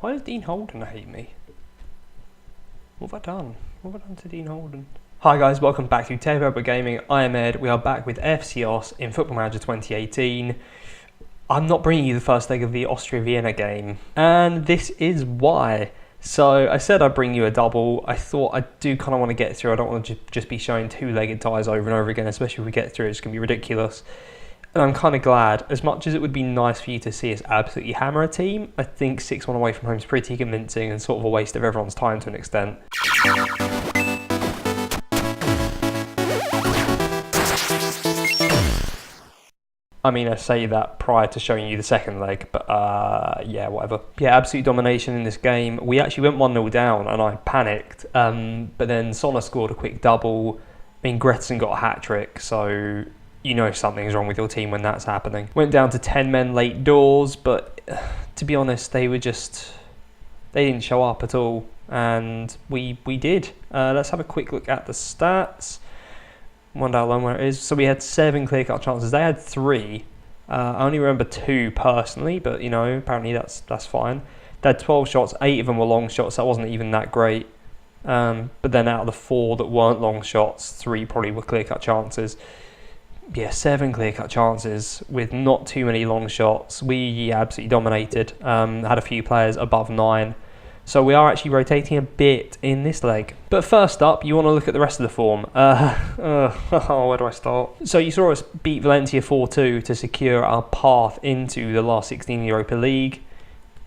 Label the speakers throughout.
Speaker 1: Why does Dean Holden hate me? What have I done? What have I done to Dean Holden? Hi guys, welcome back to TedRedwood Gaming. I am Ed. We are back with FC Ost in Football Manager 2018. I'm not bringing you the first leg of the Austria Wien game, and this is why. So I said I'd bring you a double. I thought I do kind of want to get through. I don't want to just be showing two-legged ties over and over again, especially if we get through. It's going to be ridiculous. And I'm kind of glad, as much as it would be nice for you to see us absolutely hammer a team, I think 6-1 away from home is pretty convincing and sort of a waste of everyone's time to an extent. I mean, I say that prior to showing you the second leg, but yeah, whatever. Yeah, absolute domination in this game. We actually went 1-0 down and I panicked, but then Sonner scored a quick double. I mean, Gretchen got a hat-trick, so you know something's wrong with your team when that's happening. Went down to 10 men late doors, but to be honest, they didn't show up at all, and we did. Let's have a quick look at the stats. Wonder how long where it is. So we had 7 clear-cut chances. They had 3. I only remember 2 personally, but you know, apparently that's fine. They had 12 shots. 8 of them were long shots. That wasn't even that great. But then out of the 4 that weren't long shots, 3 probably were clear-cut chances. Yeah, 7 clear-cut chances with not too many long shots. We absolutely dominated. Had a few players above 9. So we are actually rotating a bit in this leg. But first up, you want to look at the rest of the form. Where do I start? So you saw us beat Valencia 4-2 to secure our path into the last 16 Europa League.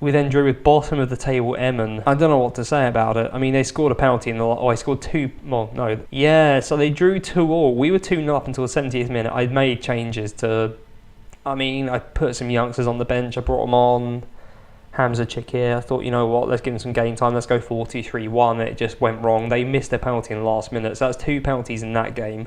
Speaker 1: We then drew with bottom of the table Emmen. I don't know what to say about it. I mean, they scored a penalty in the... Oh, I scored 2... Well, no. Yeah, so they drew 2-2. We were 2-0 up until the 70th minute. I made changes to... I mean, I put some youngsters on the bench. I brought them on. Hamza Chikir. I thought, you know what, let's give them some game time. Let's go 4-2-3-1. It just went wrong. They missed their penalty in the last minute. So that's 2 penalties in that game.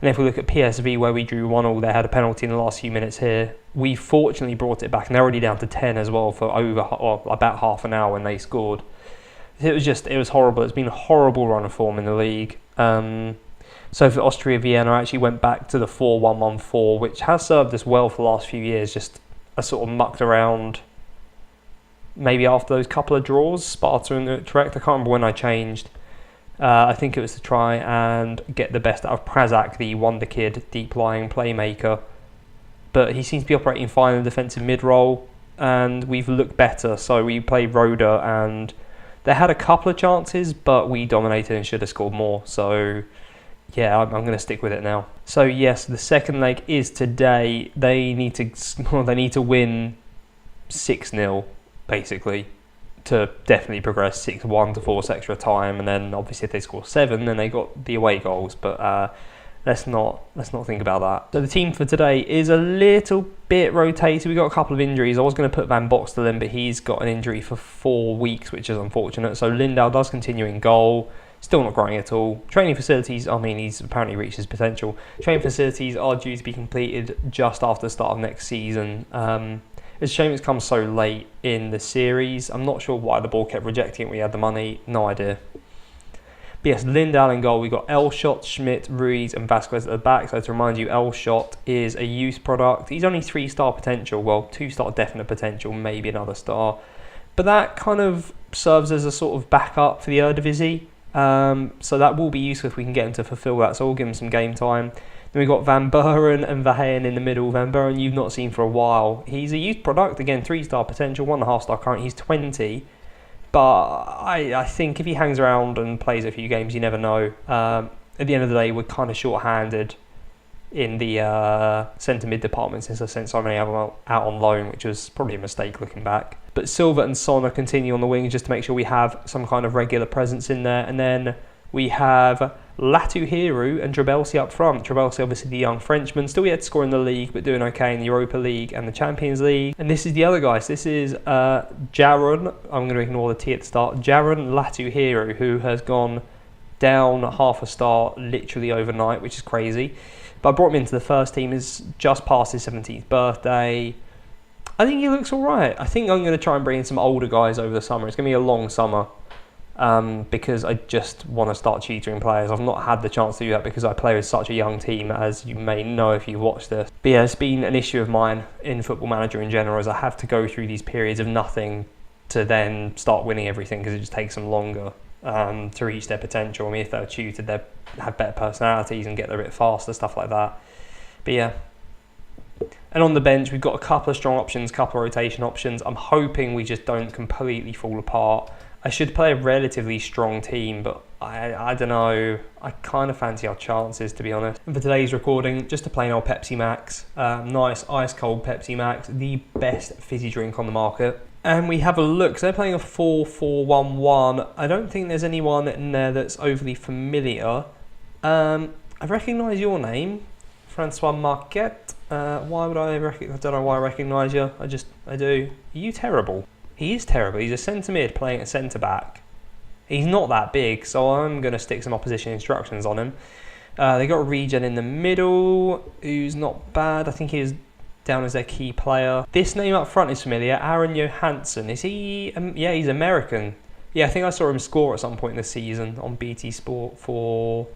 Speaker 1: And if we look at PSV, where we drew 1-1, they had a penalty in the last few minutes here. We fortunately brought it back, and they're already down to 10 as well for about half an hour when they scored. It was horrible. It's been a horrible run of form in the league. So for Austria Vienna, I actually went back to the 4-1-1-4, which has served us well for the last few years. Just a sort of mucked around. Maybe after those couple of draws, Sparta and Utrecht, I can't remember when I changed. I think it was to try and get the best out of Prazak, the wonder kid, deep-lying playmaker. But he seems to be operating fine in the defensive mid-role, and we've looked better. So we played Roda, and they had a couple of chances, but we dominated and should have scored more. So yeah, I'm going to stick with it now. So yes, the second leg is today. They need to win 6-0. Basically, to definitely progress 6-1 to force extra time, and then obviously if they score 7, then they got the away goals. But let's not think about that. So the team for today is a little bit rotated. We got a couple of injuries. I was going to put Van Boxtel in, but he's got an injury for 4 weeks, which is unfortunate. So Lindau does continue in goal. Still not growing at all. Training facilities, I mean, he's apparently reached his potential. Training facilities are due to be completed just after the start of next season. It's a shame it's come so late in the series. I'm not sure why the board kept rejecting it when we had the money. No idea. But yes, Lindau in goal. We've got Elshot, Schmidt, Ruiz and Vasquez at the back. So to remind you, Elshot is a youth product. He's only 3-star potential. Well, 2-star definite potential, maybe another star. But that kind of serves as a sort of backup for the Eredivisie. So that will be useful if we can get him to fulfill that. So we'll give him some game time. Then we've got Van Buren and Verheyen in the middle. Van Buren you've not seen for a while. He's a youth product, again 3-star potential, 1.5-star current. He's 20, but I think if he hangs around and plays a few games, you never know. At the end of the day, we're kind of short-handed in the centre mid department since I sent so many of them out on loan, which was probably a mistake looking back. But Silva and Sonner continue on the wing just to make sure we have some kind of regular presence in there, and then we have Latuhiru and Trabelsi up front. Trabelsi, obviously the young Frenchman, still yet to score in the league, but doing okay in the Europa League and the Champions League. And this is the other guys. This is Jaron, I'm going to ignore the T at the start, Jaron Latuhiru, who has gone down 0.5 star literally overnight, which is crazy. But I brought him into the first team. He's just past his 17th birthday. I think he looks all right. I think I'm going to try and bring in some older guys over the summer. It's going to be a long summer. Because I just want to start tutoring players. I've not had the chance to do that because I play with such a young team, as you may know if you've watched this. But yeah, it's been an issue of mine in Football Manager in general, as I have to go through these periods of nothing to then start winning everything, because it just takes them longer to reach their potential. I mean, if they're tutored, they have better personalities and get there a bit faster, stuff like that. But yeah. And on the bench, we've got a couple of strong options, couple of rotation options. I'm hoping we just don't completely fall apart. I should play a relatively strong team, but I don't know. I kind of fancy our chances, to be honest. And for today's recording, just a plain old Pepsi Max. Nice ice cold Pepsi Max, the best fizzy drink on the market. And we have a look, so they're playing a 4-4-1-1. I don't think there's anyone in there that's overly familiar. I recognise your name, Francois Marquette. Why would I I don't know why I recognise you. I do. Are you terrible? He is terrible. He's a centre mid playing at centre back. He's not that big, so I'm going to stick some opposition instructions on him. They got a regen in the middle, who's not bad. I think he's down as their key player. This name up front is familiar. Aaron Johansson. Is he? Yeah, he's American. Yeah, I think I saw him score at some point this season on BT Sport for...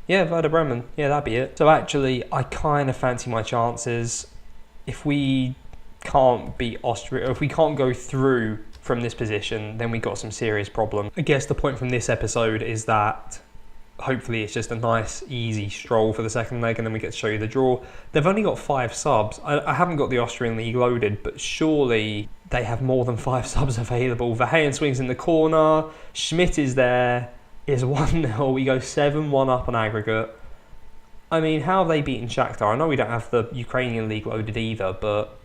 Speaker 1: yeah, Werder Bremen. Yeah, that'd be it. So actually, I kind of fancy my chances. If we can't beat Austria, or if we can't go through from this position, then we got some serious problem. I guess the point from this episode is that hopefully it's just a nice, easy stroll for the second leg, and then we get to show you the draw. They've only got 5 subs. I haven't got the Austrian League loaded, but surely they have more than 5 subs available. Verheyen swings in the corner. Schmidt is there. Is 1-0. We go 7-1 up on aggregate. I mean, how have they beaten Shakhtar? I know we don't have the Ukrainian League loaded either, but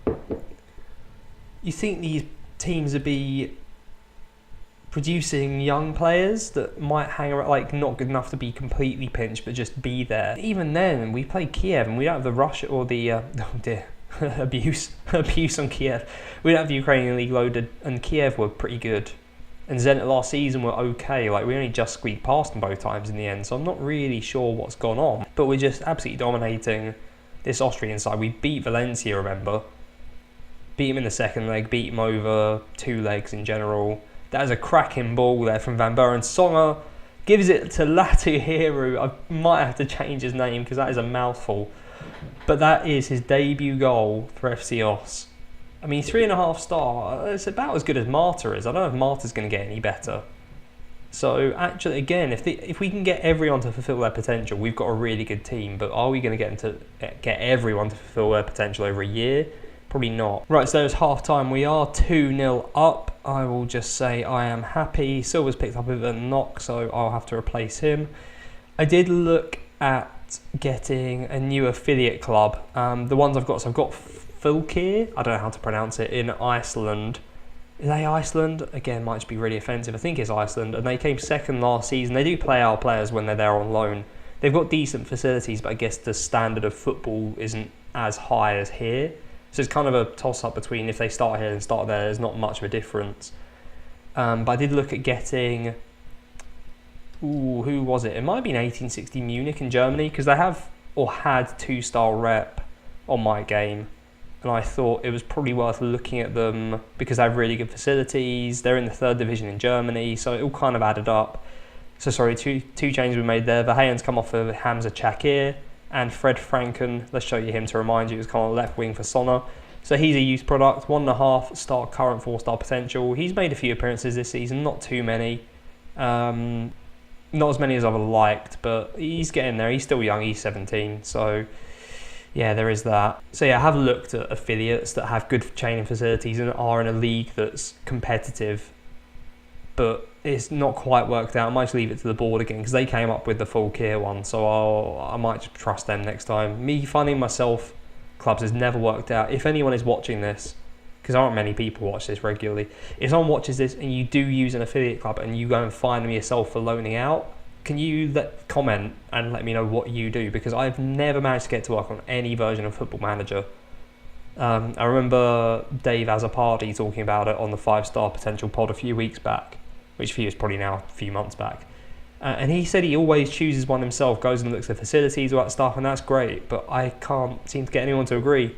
Speaker 1: you think these teams would be producing young players that might hang around, like not good enough to be completely pinched, but just be there. Even then, we play Kiev and we don't have the Russia or the oh dear, abuse on Kiev. We don't have the Ukrainian League loaded, and Kiev were pretty good. And Zenit last season were okay. Like, we only just squeaked past them both times in the end, so I'm not really sure what's gone on. But we're just absolutely dominating this Austrian side. We beat Valencia, remember? Beat him in the second leg, beat him over 2 legs in general. That is a cracking ball there from Van Buren. Songer gives it to Latu Hiru. I might have to change his name because that is a mouthful. But that is his debut goal for FC Os. I mean, 3.5 star, it's about as good as Marta is. I don't know if Marta's going to get any better. So actually, again, if we can get everyone to fulfill their potential, we've got a really good team. But are we going to get everyone to fulfill their potential over a year? Probably not. Right, so there's half time. We are 2-0 up. I will just say I am happy. Silver's picked up a bit of a knock, so I'll have to replace him. I did look at getting a new affiliate club. The ones I've got, so I've got Fulkir, I don't know how to pronounce it, in Iceland. Is they Iceland? Again, might just be really offensive. I think it's Iceland, and they came second last season. They do play our players when they're there on loan. They've got decent facilities, but I guess the standard of football isn't as high as here. So it's kind of a toss-up between if they start here and start there. There's not much of a difference. But I did look at getting... Ooh, who was it? It might have been 1860 Munich in Germany, because they have, or had, 2-star rep on my game. And I thought it was probably worth looking at them because they have really good facilities. They're in the 3rd division in Germany, so it all kind of added up. So sorry, two changes were made there. Verheyen's come off of Hamza Chakir, and Fred Franken, let's show you him to remind you, was kind of left wing for Sonna. So he's a youth product, 1.5 star current 4-star potential. He's made a few appearances this season, not too many. Not as many as I would have liked, but he's getting there. He's still young, he's 17, so yeah, there is that. So yeah, I have looked at affiliates that have good training facilities and are in a league that's competitive, but it's not quite worked out. I might just leave it to the board again because they came up with the full Kier one, so I might just trust them next time. Me finding myself clubs has never worked out. If anyone is watching this, because aren't many people watch this regularly, if someone watches this and you do use an affiliate club and you go and find them yourself for loaning out, can you comment and let me know what you do? Because I've never managed to get to work on any version of Football Manager. I remember Dave Azzopardi talking about it on the 5-star potential pod a few weeks back, which for you is probably now a few months back. And he said he always chooses one himself, goes and looks at facilities, all that stuff, and that's great, but I can't seem to get anyone to agree.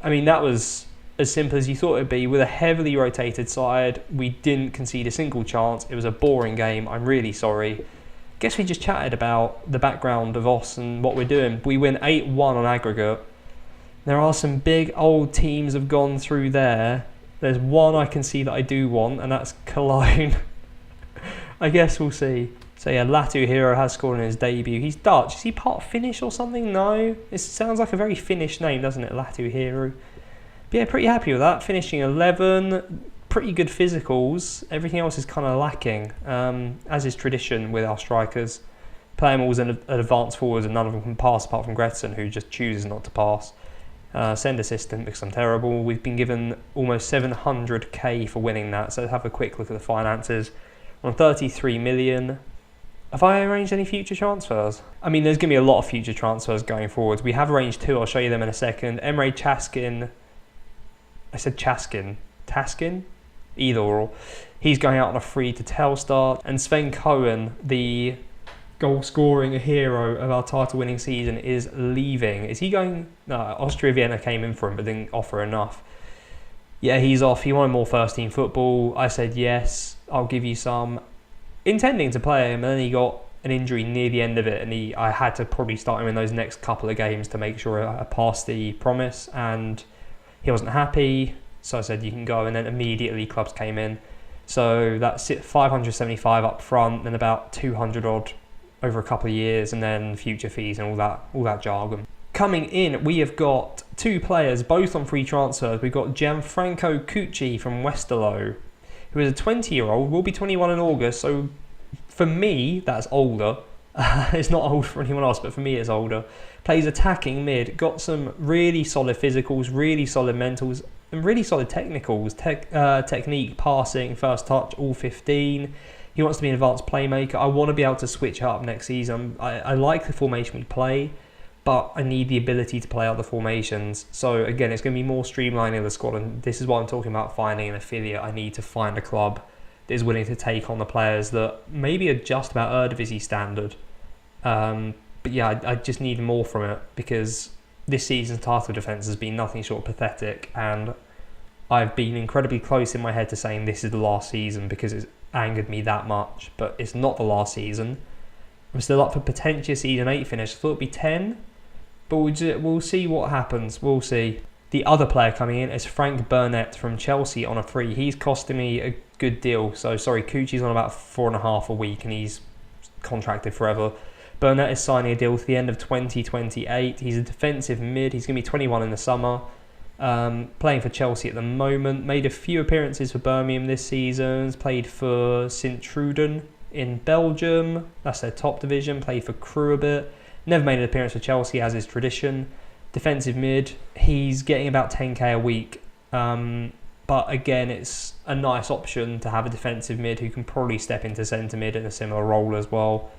Speaker 1: I mean, that was as simple as you thought it'd be. With a heavily rotated side, we didn't concede a single chance. It was a boring game. I'm really sorry. Guess we just chatted about the background of Os and what we're doing. We win 8-1 on aggregate. There are some big old teams have gone through there. There's one I can see that I do want, and that's Cologne. I guess we'll see. So yeah, Latu Hero has scored in his debut. He's Dutch. Is he part Finnish or something? No. It sounds like a very Finnish name, doesn't it? Latu Hero. But yeah, pretty happy with that. Finishing 11. Pretty good physicals. Everything else is kind of lacking, as is tradition with our strikers. Play them all as an advanced forwards, and none of them can pass apart from Gretchen, who just chooses not to pass. Send assistant because I'm terrible. We've been given almost 700k for winning that, so let's have a quick look at the finances. We're on 33 million. Have I arranged any future transfers? I mean, there's going to be a lot of future transfers going forward. We have arranged 2, I'll show you them in a second. Emre Chaskin. I said Chaskin. Taskin? Either or. He's going out on a free to Telstar. And Sven Cohen, the goal scoring hero of our title winning season, is leaving. Is he going? No, Austria Wien came in for him but didn't offer enough. Yeah, he's off. He wanted more first team football. I said yes, I'll give you some. Intending to play him, and then he got an injury near the end of it, and I had to probably start him in those next couple of games to make sure I passed the promise, and he wasn't happy, so I said you can go, and then immediately clubs came in. So that's 575 up front, then about 200 odd over a couple of years, and then future fees and all that jargon. Coming in, we have got 2 players, both on free transfers. We've got Gianfranco Cucci from Westerlo, who is a 20-year-old, will be 21 in August, so for me, that's older. It's not old for anyone else, but for me it's older. Plays attacking mid, got some really solid physicals, really solid mentals, and really solid technicals. Technique, passing, first touch, all 15. He wants to be an advanced playmaker. I want to be able to switch up next season. I like the formation we play, but I need the ability to play other formations. So again, it's going to be more streamlining the squad, and this is what I'm talking about, finding an affiliate. I need to find a club that is willing to take on the players that maybe are just about Eredivisie standard. But yeah, I just need more from it, because this season's title defence has been nothing short of pathetic, and I've been incredibly close in my head to saying this is the last season because it's angered me that much, but it's not the last season. I'm still up for potentially a season 8 finish. I thought it'd be 10. But we'll see what happens. We'll see. The other player coming in is Frank Burnett from Chelsea on a free. He's costing me a good deal. So, sorry, Cucci's on about 4.5 a week, and he's contracted forever. Burnett is signing a deal to the end of 2028. He's a defensive mid. He's going to be 21 in the summer. Playing for Chelsea at the moment. Made a few appearances for Birmingham this season. Played for Sint-Truiden in Belgium. That's their top division. Played for Crewe a bit. Never made an appearance for Chelsea, as is tradition. Defensive mid, he's getting about 10k a week. But again, it's a nice option to have a defensive mid who can probably step into centre mid in a similar role as well,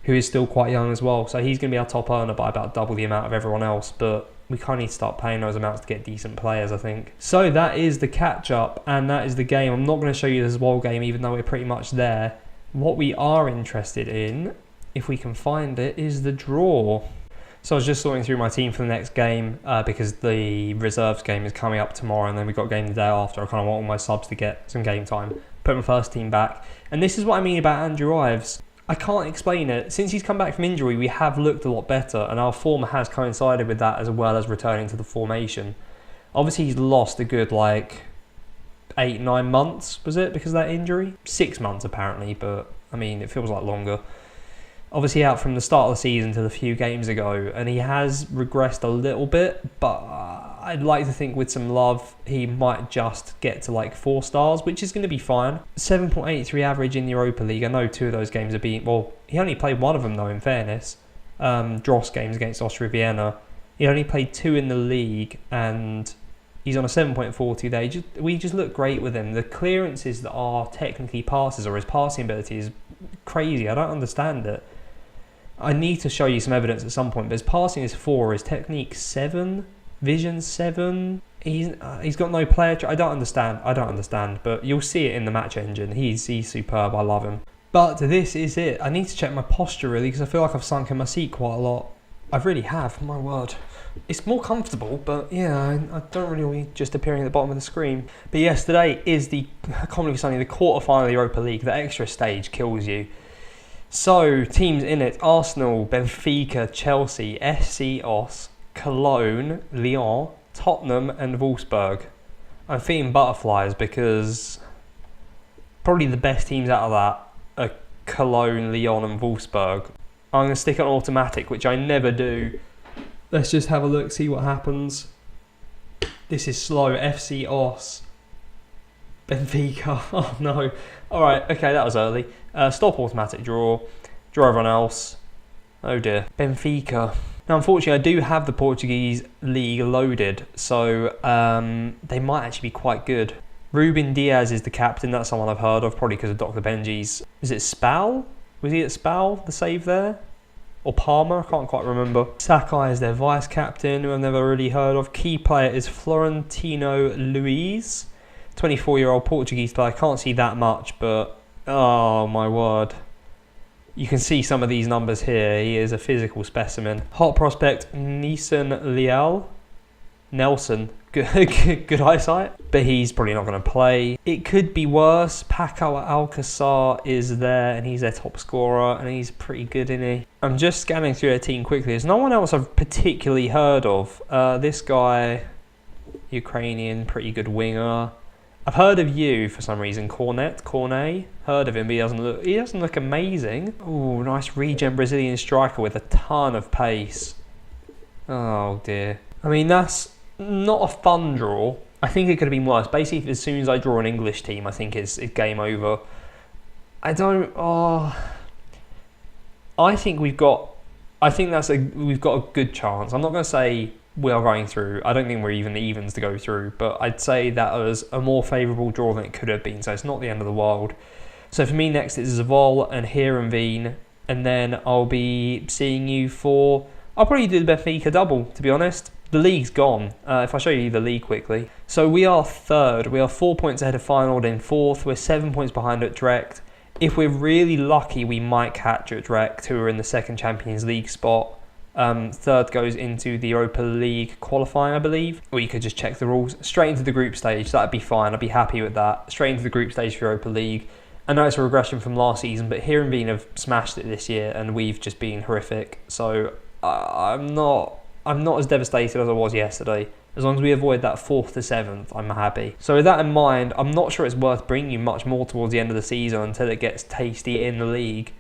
Speaker 1: who is still quite young as well. So he's going to be our top earner by about double the amount of everyone else. But we kind of need to start paying those amounts to get decent players, I think. So that is the catch-up, and that is the game. I'm not going to show you this whole game, even though we're pretty much there. What we are interested in, if we can find it, is the draw. So I was just sorting through my team for the next game because the reserves game is coming up tomorrow, and then we've got a game the day after. I kind of want all my subs to get some game time. Put my first team back. And this is what I mean about Andrew Ives. I can't explain it. Since he's come back from injury, we have looked a lot better, and our form has coincided with that, as well as returning to the formation. Obviously, he's lost a good 8-9 months, was it, because of that injury? 6 months apparently, but I mean, it feels like longer. Obviously out from the start of the season to the few games ago, and he has regressed a little bit, but I'd like to think with some love he might just get to 4 stars, which is going to be fine. 7.83 average in the Europa League. I know 2 of those games are being, well, he only played 1 of them though, in fairness. Dross games against Austria Vienna. He only played 2 in the league, and he's on a 7.42 there. We just look great with him. The clearances that are technically passes, or his passing ability, is crazy. I don't understand it. I need to show you some evidence at some point, but his passing is 4, his technique 7, vision 7. He's got no player. I don't understand, but you'll see it in the match engine. He's superb. I love him. But this is it. I need to check my posture really, because I feel like I've sunk in my seat quite a lot. I really have, my word. It's more comfortable, but yeah, I don't really want just appearing at the bottom of the screen. But yes, today is the quarter-final of the Europa League. The extra stage kills you. So, teams in it: Arsenal, Benfica, Chelsea, SC Os, Cologne, Lyon, Tottenham and Wolfsburg. I'm feeling butterflies because probably the best teams out of that are Cologne, Lyon and Wolfsburg. I'm going to stick on automatic, which I never do. Let's just have a look, see what happens. This is slow. FC Os. Benfica. Oh no. Alright, okay, that was early. Stop automatic draw. Draw everyone else. Oh dear. Benfica. Now, unfortunately, I do have the Portuguese league loaded, so they might actually be quite good. Ruben Diaz is the captain. That's someone I've heard of, probably because of Dr. Benji's. Is it Spal? Was he at Spal, the save there? Or Palmer? I can't quite remember. Sakai is their vice captain, who I've never really heard of. Key player is Florentino Luiz, 24-year-old Portuguese player. I can't see that much, but oh my word. You can see some of these numbers here. He is a physical specimen. Hot prospect, Nissan Leal. Nelson. Good eyesight. But he's probably not going to play. It could be worse. Paco Alcacer is there and he's their top scorer and he's pretty good, isn't he? I'm just scanning through their team quickly. There's no one else I've particularly heard of. This guy, Ukrainian, pretty good winger. I've heard of you for some reason, Cornet. Heard of him, but he doesn't look amazing. Ooh, nice regen Brazilian striker with a ton of pace. Oh dear. I mean, that's not a fun draw. I think it could have been worse. Basically, as soon as I draw an English team, I think it's game over. I think we've got a good chance. I'm not going to say we are going through. I don't think we're even the evens to go through, but I'd say that was a more favourable draw than it could have been, so it's not the end of the world. So for me next is Zavol and Heerenveen, and then I'll be seeing you for... I'll probably do the Benfica double, to be honest. The league's gone. If I show you the league quickly. So we are third. We are 4 points ahead of Feyenoord in fourth. We're 7 points behind Utrecht. If we're really lucky, we might catch Utrecht, who are in the second Champions League spot. Third goes into the Europa League qualifying, I believe. Or you could just check the rules. Straight into the group stage. That'd be fine. I'd be happy with that. Straight into the group stage for Europa League. I know it's a regression from last season, but Heerenveen have smashed it this year, and we've just been horrific. So I'm not as devastated as I was yesterday. As long as we avoid that 4th to 7th, I'm happy. So with that in mind, I'm not sure it's worth bringing you much more towards the end of the season until it gets tasty in the league.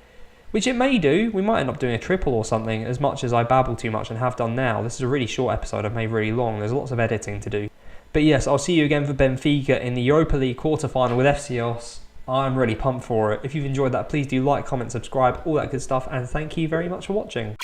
Speaker 1: Which it may do. We might end up doing a triple or something, as much as I babble too much and have done now. This is a really short episode I've made really long. There's lots of editing to do. But yes, I'll see you again for Benfica in the Europa League quarterfinal with FC Os. I'm really pumped for it. If you've enjoyed that, please do like, comment, subscribe, all that good stuff. And thank you very much for watching.